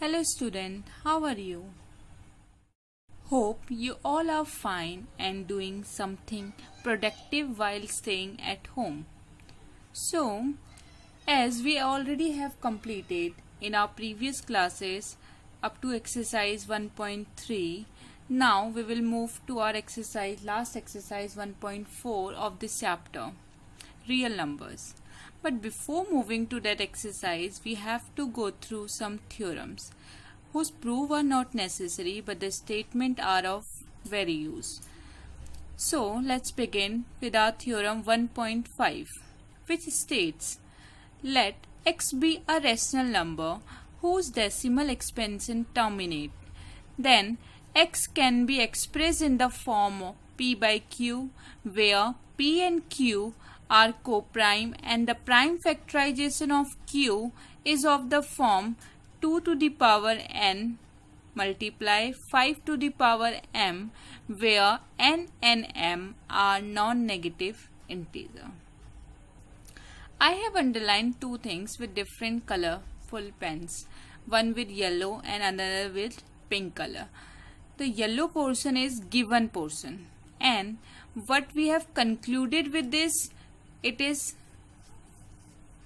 Hello student, how are you? Hope you all are fine and doing something productive while staying at home. So, as we already have completed in our previous classes up to exercise 1.3, now we will move to our last exercise 1.4 of this chapter, real numbers. But before moving to that exercise, we have to go through some theorems whose proof are not necessary but the statement are of very use. So let's begin with our theorem 1.5, which states, let x be a rational number whose decimal expansion terminate. Then x can be expressed in the form of p by q, where p and q are co-prime and the prime factorization of q is of the form 2 to the power n multiply 5 to the power m, where n and m are non-negative integer. I have underlined two things with different colorful pens, one with yellow and another with pink color. The yellow portion is given portion, and what we have concluded with this, it is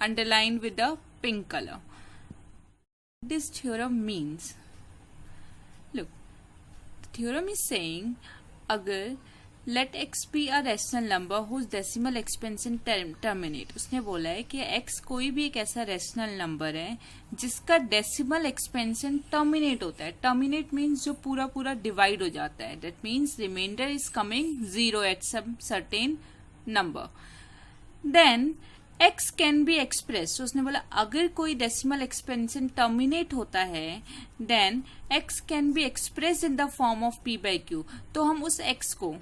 underlined with the pink color. This theorem means, look, the theorem is saying अगर let x be a rational number whose decimal expansion terminate. उसने बोला है कि x कोई भी एक ऐसा rational number है जिसका decimal expansion terminate होता है. Terminate means जो पूरा पूरा divide हो जाता है. That means remainder is coming 0 at some certain number. Then x can be expressed. तो उसने बोला अगर कोई decimal expansion terminate होता है then x can be expressed in the form of p by q. तो हम उस x को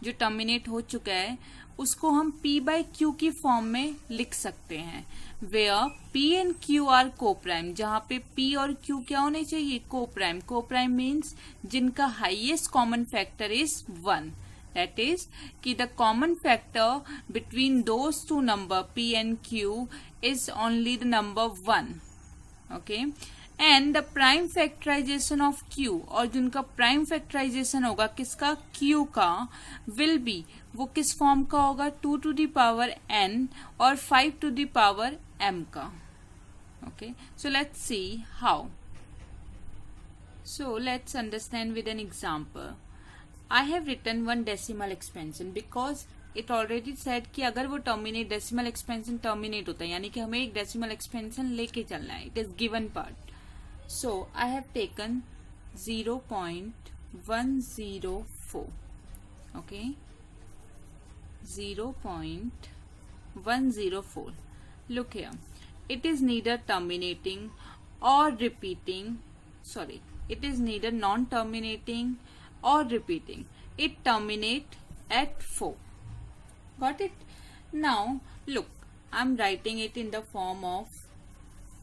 जो टर्मिनेट हो चुका है उसको हम p by q की फॉर्म में लिख सकते हैं, where p and q are co-prime. जहां पे p और q क्या होने चाहिए? Co-prime. Co-prime means जिनका highest common factor is 1. That is कि the common factor between those two number p and q is only the number 1. Okay. And the prime factorization of q, और जिनका prime factorization होगा किसका? q का, will be, वो किस form का होगा? 2 to the power n और 5 to the power m का. Okay. So let's see how. So let's understand with an example. I have written one decimal expansion because it already said कि अगर वो terminate decimal expansion terminate होता है यानी कि हमें एक decimal expansion लेके चलना है. It is given part. So I have taken 0.104. Okay, 0.104. Look here. It is neither terminating or repeating. Sorry, it is neither non-terminating or repeating. It terminates at 4. Got it? Now look, I'm writing it in the form of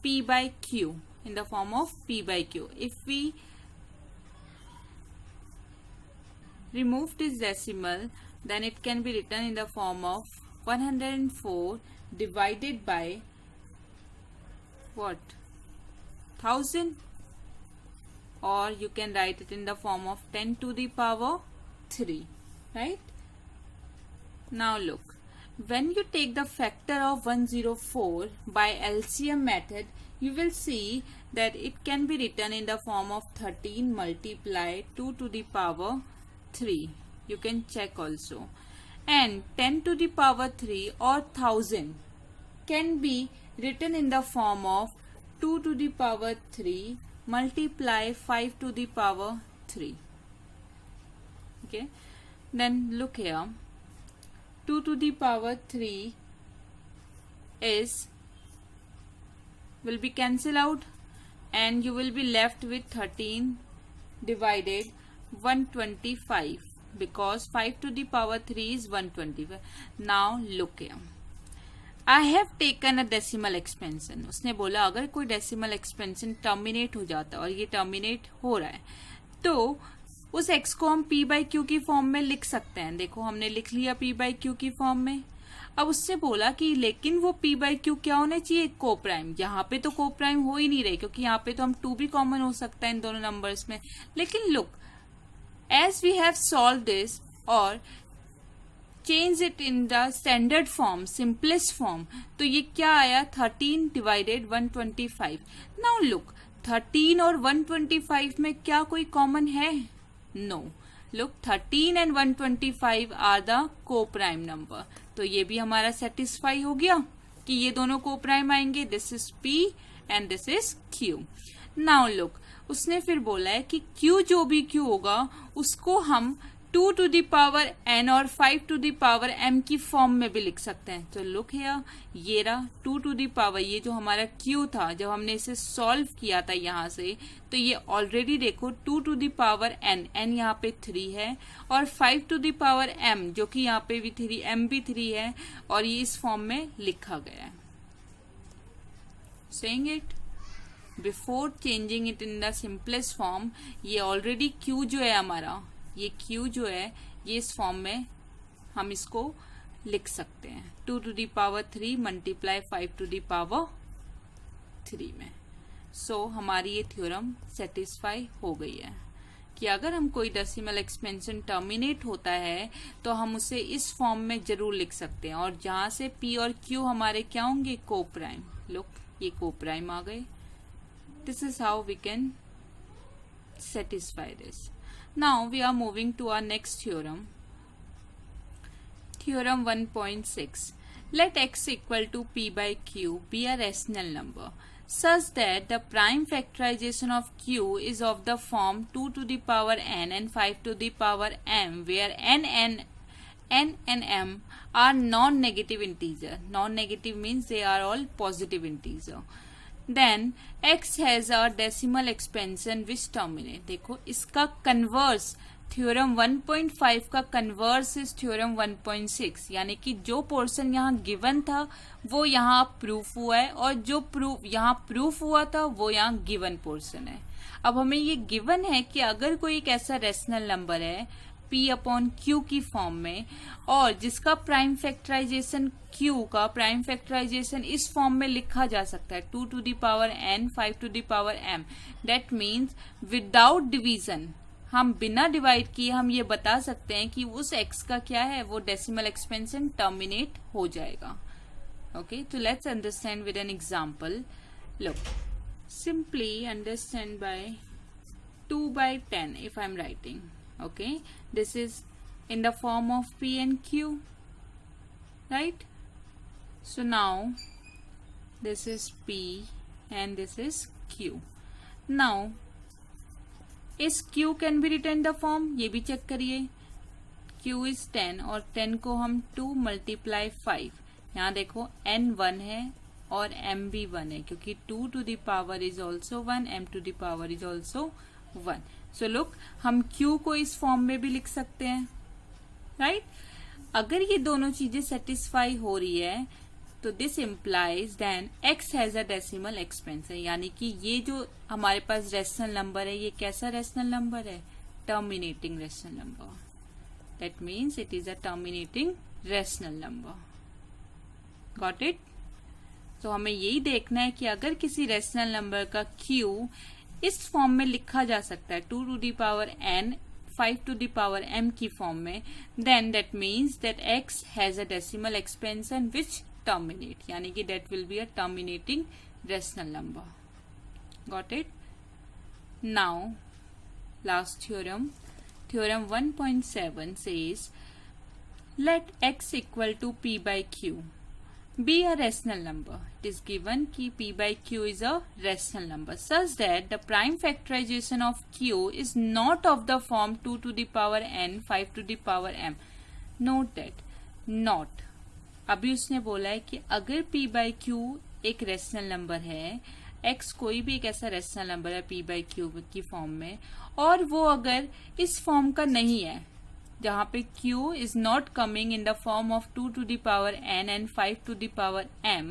p by q. In the form of p by q. If we remove this decimal, then it can be written in the form of 104 divided by what? 1000, or you can write it in the form of 10 to the power 3, right? Now look, when you take the factor of 104 by LCM method, you will see that it can be written in the form of 13 multiply 2 to the power 3. You can check also. And 10 to the power 3 or 1000 can be written in the form of 2 to the power 3 multiply 5 to the power 3. Okay. Then look here. 2 to the power 3 will be cancelled out and you will be left with 13 divided 125 because 5 to the power 3 is 125. Now look here. I have taken a decimal expansion. उसने बोला अगर कोई decimal expansion terminate हो जाता है और ये terminate हो रहा है तो उस x को हम p by q की फॉर्म में लिख सकते हैं. देखो हमने लिख लिया p by q की फॉर्म में. अब उससे बोला कि लेकिन वो p बाई क्यू क्या होना चाहिए, को प्राइम। यहाँ पे तो को प्राइम हो ही नहीं रही, क्योंकि यहाँ पे तो हम 2 भी कॉमन हो सकता है इन दोनों नंबर्स में। लेकिन look, as we have solved this और change it in the standard form, simplest form, तो ये क्या आया, 13 डिवाइडेड 125। नाउ लुक, 13 और 125 में क्या कोई कॉमन है? No. Look, 13 and 125 are the coprime number, तो ये भी हमारा सेटिस्फाई हो गया कि ये दोनों को प्राइम आएंगे। This is P and this is Q। Now look, उसने फिर बोला है कि Q जो भी Q होगा उसको हम 2 टू द पावर n और 5 टू द पावर m की फॉर्म में भी लिख सकते हैं। तो लुक हियर, ये रहा 2 टू द पावर, ये जो हमारा Q था जब हमने इसे सॉल्व किया था यहाँ से, तो ये ऑलरेडी देखो 2 to the power n, n यहाँ पे 3 है, और 5 टू द पावर m जो कि यहाँ पे भी 3, m भी 3 है, और ये इस फॉर्म में लिखा गया है। Saying it before changing it in the simplest form, ये ऑलरेडी Q जो है हमारा, ये Q जो है ये इस फॉर्म में हम इसको लिख सकते हैं, 2 to the power 3 multiply 5 to the power 3 में। सो हमारी ये थ्योरम सेटिस्फाई हो गई है कि अगर हम कोई डेसिमल एक्सपेंशन टर्मिनेट होता है तो हम उसे इस फॉर्म में जरूर लिख सकते हैं, और जहां से P और Q हमारे क्या होंगे, को प्राइम। लुक, ये को प्राइम आ गए। This is how we can satisfy this. Now we are moving to our next theorem. Theorem 1.6. Let x equal to P by Q be a rational number such that the prime factorization of Q is of the form 2 to the power n and 5 to the power m, where n and m are non-negative integer. Non-negative means they are all positive integer. Then x has a decimal expansion which terminate. देखो, इसका converse theorem 1.5 का converse is theorem 1.6, यानी कि जो portion यहाँ given था वो यहाँ प्रूफ हुआ है, और जो प्रूफ यहाँ प्रूफ हुआ था वो यहाँ गिवन पोर्शन है। अब हमें ये गिवन है कि अगर कोई एक ऐसा रेशनल नंबर है P अपॉन Q की फॉर्म में, और जिसका प्राइम फैक्टराइजेशन Q का प्राइम फैक्टराइजेशन इस फॉर्म में लिखा जा सकता है, 2 to the power n 5 to the power m। That means without division, हम बिना डिवाइड किए हम ये बता सकते हैं कि उस x का क्या है, वो डेसिमल एक्सपेंशन टर्मिनेट हो जाएगा। ओके, तो let's understand with an example. Look, simply understand by 2 by 10 if I'm writing. Okay, this is in the form of P and Q, right? So now this is P and this is Q. Now is Q can be written in the form, ये भी check करिए। Q is 10 और 10 को हम 2 multiply 5, यहाँ देखो n 1 है और m भी 1 है, क्योंकि 2 to the power is also 1, m to the power is also 1. So look, हम Q को इस फॉर्म में भी लिख सकते हैं, राइट? अगर ये दोनों चीजें सेटिस्फाई हो रही है तो this implies then x has a decimal expansion, यानी कि ये जो हमारे पास रेशनल नंबर है ये कैसा रेशनल नंबर है, terminating rational number. That means it is a terminating rational number. Got it? तो हमें यही देखना है कि अगर किसी रेशनल नंबर का Q इस फॉर्म में लिखा जा सकता है, 2 to the power n 5 to the power m की फॉर्म में, then that means that x has a decimal expansion which terminate, यानी कि that will be a terminating rational number. Got it? Now last theorem, theorem 1.7 says let x equal to P by Q be a rational number. It is given कि P by Q is a rational number such that the prime factorization of Q is not of the form 2 to the power n 5 to the power m. Note that not, अभी उसने बोला है कि अगर P by Q एक rational number है, x कोई भी एक ऐसा रेशनल नंबर है P by Q की फॉर्म में, और वो अगर इस फॉर्म का नहीं है जहां पे Q is not coming in the form of 2 to the power n and 5 to the power m,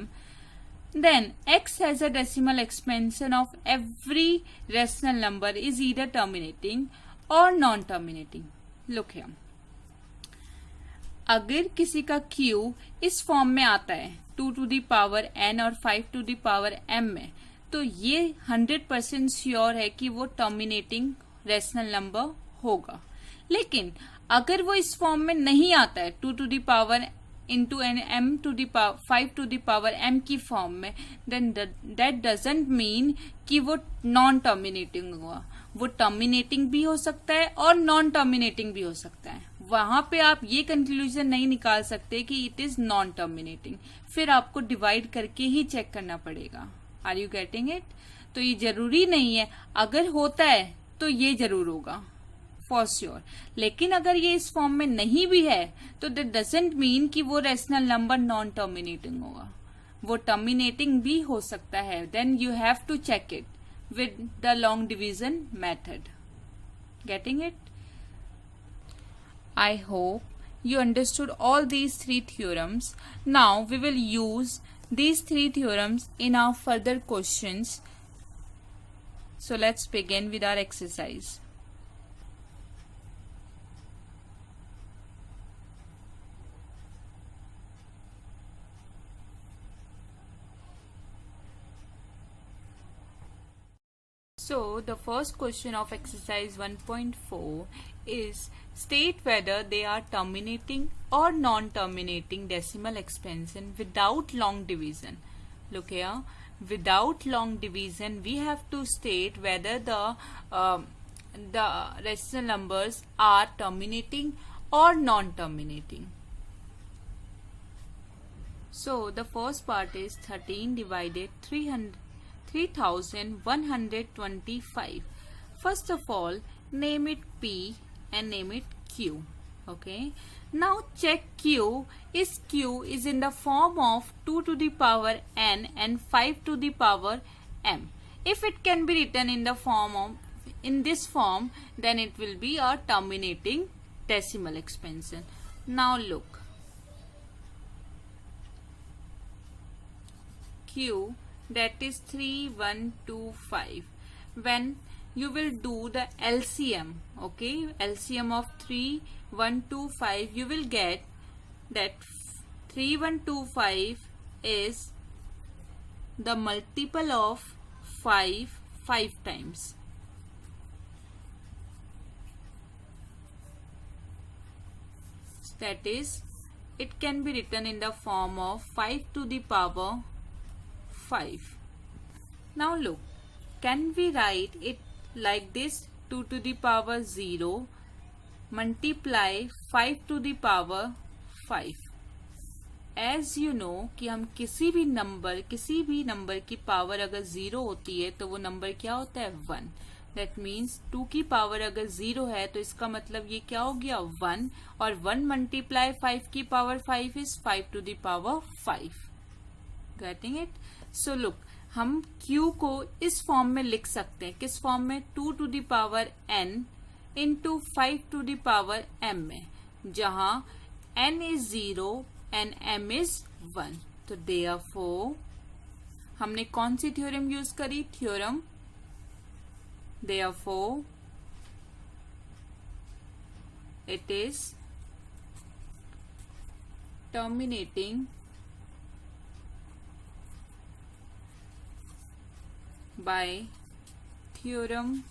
then x has a decimal expansion of every rational number is either terminating or non-terminating. Look here, अगर किसी का q इस form में आता है 2 to the power n और 5 to the power m में, तो ये 100% श्योर है कि वो टर्मिनेटिंग रेशनल नंबर होगा। लेकिन अगर वो इस फॉर्म में नहीं आता है 2 to the power into n m to the power 5 to the power m की फॉर्म में, देन दैट डजंट मीन कि वो नॉन टर्मिनेटिंग होगा। वो टर्मिनेटिंग भी हो सकता है और नॉन टर्मिनेटिंग भी हो सकता है। वहां पे आप ये कंक्लूजन नहीं निकाल सकते कि इट इज नॉन टर्मिनेटिंग, फिर आपको डिवाइड करके ही चेक करना पड़ेगा। Are you getting it? तो ये जरूरी नहीं है, अगर होता है तो ये जरूर होगा फॉर श्योर। लेकिन अगर ये इस फॉर्म में नहीं भी है तो दैट डजंट मीन कि वो रेशनल नंबर नॉन टर्मिनेटिंग होगा। वो टर्मिनेटिंग भी हो सकता है। Then you have to check it with the long division method. Getting it? I hope you understood all these three theorems. Now we will use these three theorems in our further questions. So let's begin with our exercise. So the first question of exercise 1.4 is state whether they are terminating or non-terminating decimal expansion without long division. Look here, without long division we have to state whether the rational numbers are terminating or non-terminating. So the first part is 13 divided 3125. First of all, name it P and name it Q. Okay. Now check Q is in the form of 2 to the power n and 5 to the power m. If it can be written in this form, then it will be a terminating decimal expansion. Now look, Q, that is 3125. When you will do the LCM, okay, LCM of 3125, you will get that 3125 is the multiple of 5 times. That is, it can be written in the form of 5 to the power 5. Now look, can we write it like this? 2 to the power 0 multiply 5 to the power 5. As you know कि हम किसी भी number की power अगर 0 होती है तो वो नंबर क्या होता है? 1. That means 2 की पावर अगर 0 है तो इसका मतलब ये क्या हो गया? 1. और 1 मल्टीप्लाई 5 की power 5 is 5 to the power 5. Getting it? So look, हम Q को इस फॉर्म में लिख सकते हैं। किस फॉर्म में? 2 to the power n into 5 to the power m में, जहां n is 0 and m is 1. तो therefore हमने कौन सी थ्योरम यूज करी? Theorem therefore it is terminating by theorem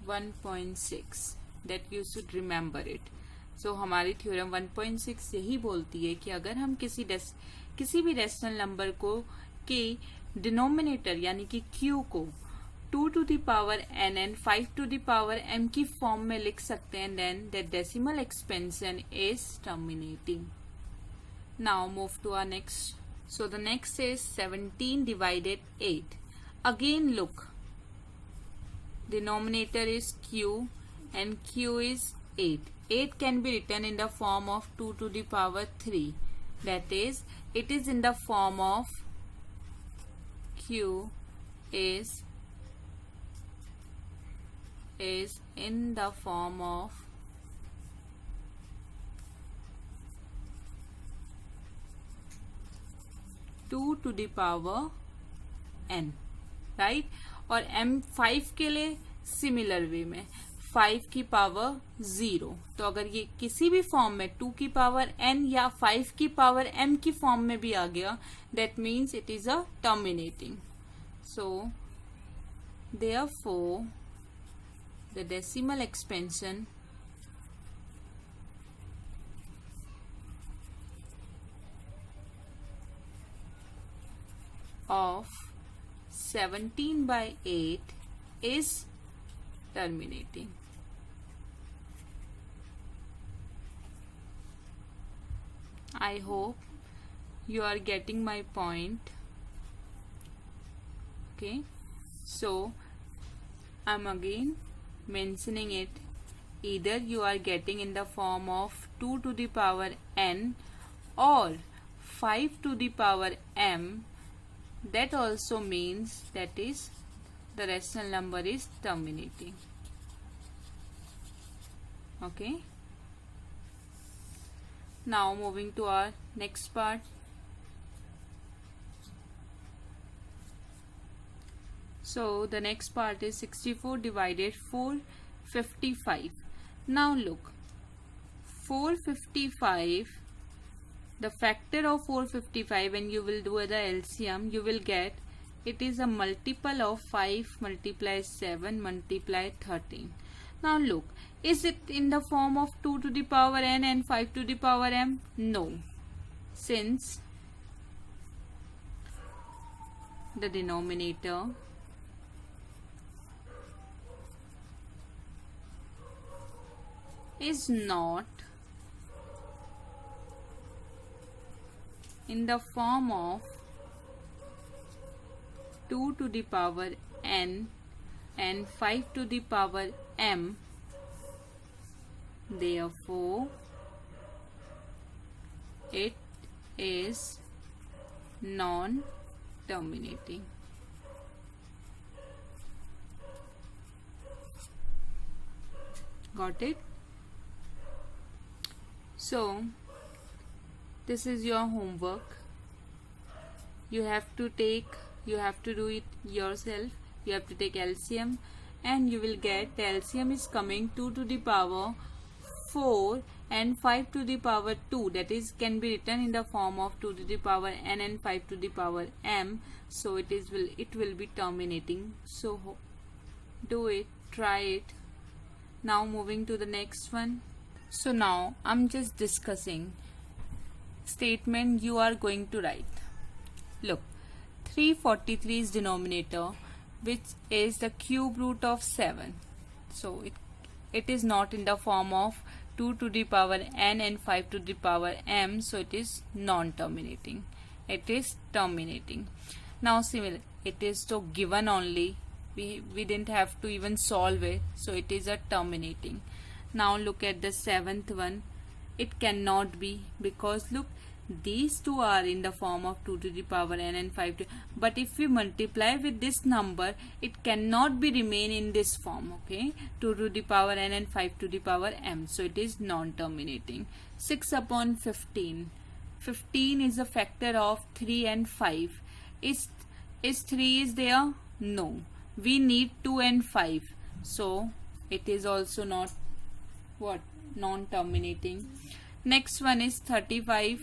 1.6. that you should remember it. So हमारी theorem 1.6 यही बोलती है कि अगर हम किसी भी रेशनल नंबर को के डिनोमिनेटर यानी कि Q को 2 to the power n and 5 to the power m की फॉर्म में लिख सकते हैं, then the decimal expansion is terminating. Now move to our next. So the next is 17 divided 8. Again look, denominator is Q and Q is 8. 8 can be written in the form of 2 to the power 3. That is, it is in the form of Q is in the form of 2 to the power n. Right. और m 5 के लिए similar way में 5 की power 0। तो अगर ये किसी भी फॉर्म में 2 की पावर n या 5 की पावर m की फॉर्म में भी आ गया, that means it is a terminating. So therefore the decimal expansion of 17/8 is terminating. I hope you are getting my point. Okay, so I'm again mentioning it. Either you are getting in the form of 2 to the power n or 5 to the power m. That also means that is the rational number is terminating. Okay. Now moving to our next part. So the next part is 64 divided 455. Now look, 455, the factor of 455, when you will do the LCM, you will get it is a multiple of 5 multiply 7 multiply 13. Now look, is it in the form of 2 to the power n and 5 to the power m? No, since the denominator is not in the form of 2 to the power n and 5 to the power m, therefore it is non-terminating. Got it? So this is your homework. You have to do it yourself. You have to take LCM and you will get the LCM is coming 2 to the power 4 and 5 to the power 2, that is can be written in the form of 2 to the power n and 5 to the power m. So it will be terminating. So do it, try it. Now moving to the next one. So now I'm just discussing statement you are going to write. Look, 343 is denominator, which is the cube root of 7. So it is not in the form of 2 to the power n and 5 to the power m, so it is non-terminating. It is terminating. Now similar, it is so given only. We didn't have to even solve it, so it is a terminating. Now look at the 7th one. It cannot be, because look, these two are in the form of 2 to the power n and 5 to, but if we multiply with this number, it cannot be remain in this form. Okay, 2 to the power n and 5 to the power m, so it is non-terminating. 6 upon 15. 15 is a factor of 3 and 5. Is 3 is there? No, we need 2 and 5, so it is also not what? Non-terminating. Next one is 35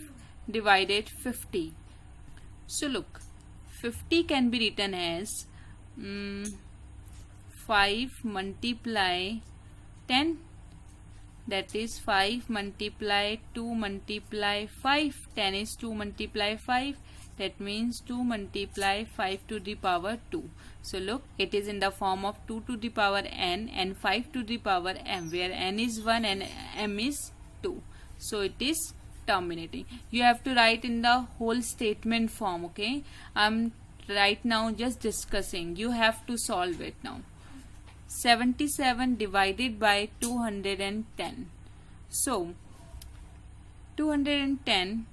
divided 50. So look, 50 can be written as 5 multiply 10, that is 5 multiply 2 multiply 5. 10 is 2 multiply 5, that means 2 multiply 5 to the power 2. So look, it is in the form of 2 to the power n and 5 to the power m, where n is 1 and m is 2. So it is terminating. You have to write in the whole statement form. Okay, I'm right now just discussing. You have to solve it now. 77 divided by 210. So 210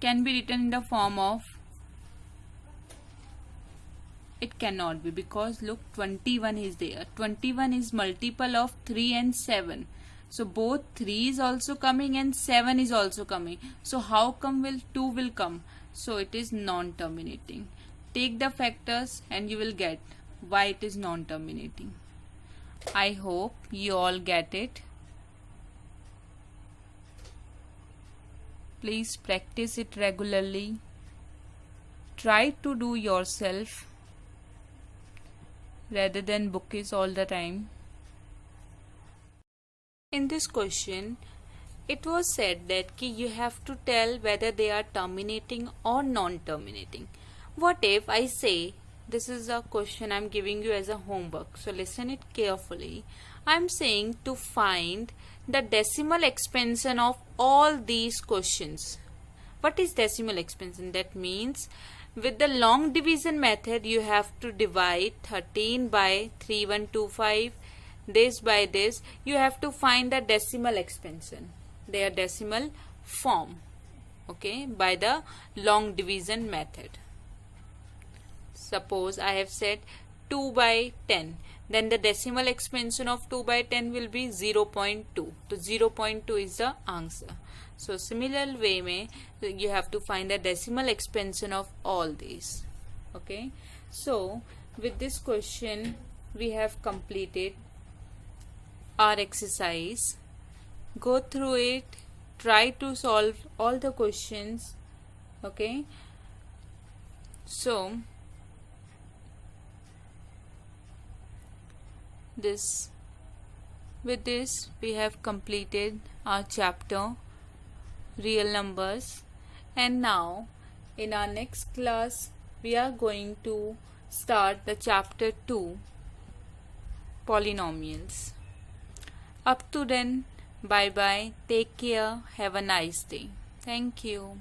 can be written in the form of, it cannot be, because look, 21 is there. 21 is multiple of 3 and 7. So both 3 is also coming and 7 is also coming. So how come 2 will come? So it is non-terminating. Take the factors and you will get why it is non-terminating. I hope you all get it. Please practice it regularly. Try to do yourself rather than bookies all the time. In this question, it was said that you have to tell whether they are terminating or non-terminating. What if I say, this is a question I'm giving you as a homework, so listen it carefully. I'm saying to find the decimal expansion of all these questions. What is decimal expansion? That means with the long division method, you have to divide 13 by 3125, this by this. You have to find the decimal expansion, their decimal form, okay, by the long division method. Suppose I have said 2 by 10, then the decimal expansion of 2 by 10 will be 0.2. So 0.2 is the answer. So similar way mein you have to find the decimal expansion of all these. Okay. So with this question we have completed our exercise. Go through it. Try to solve all the questions. Okay. So with this we have completed our chapter real numbers, and now in our next class we are going to start the chapter 2 polynomials. Up to then, bye bye, take care, have a nice day. Thank you.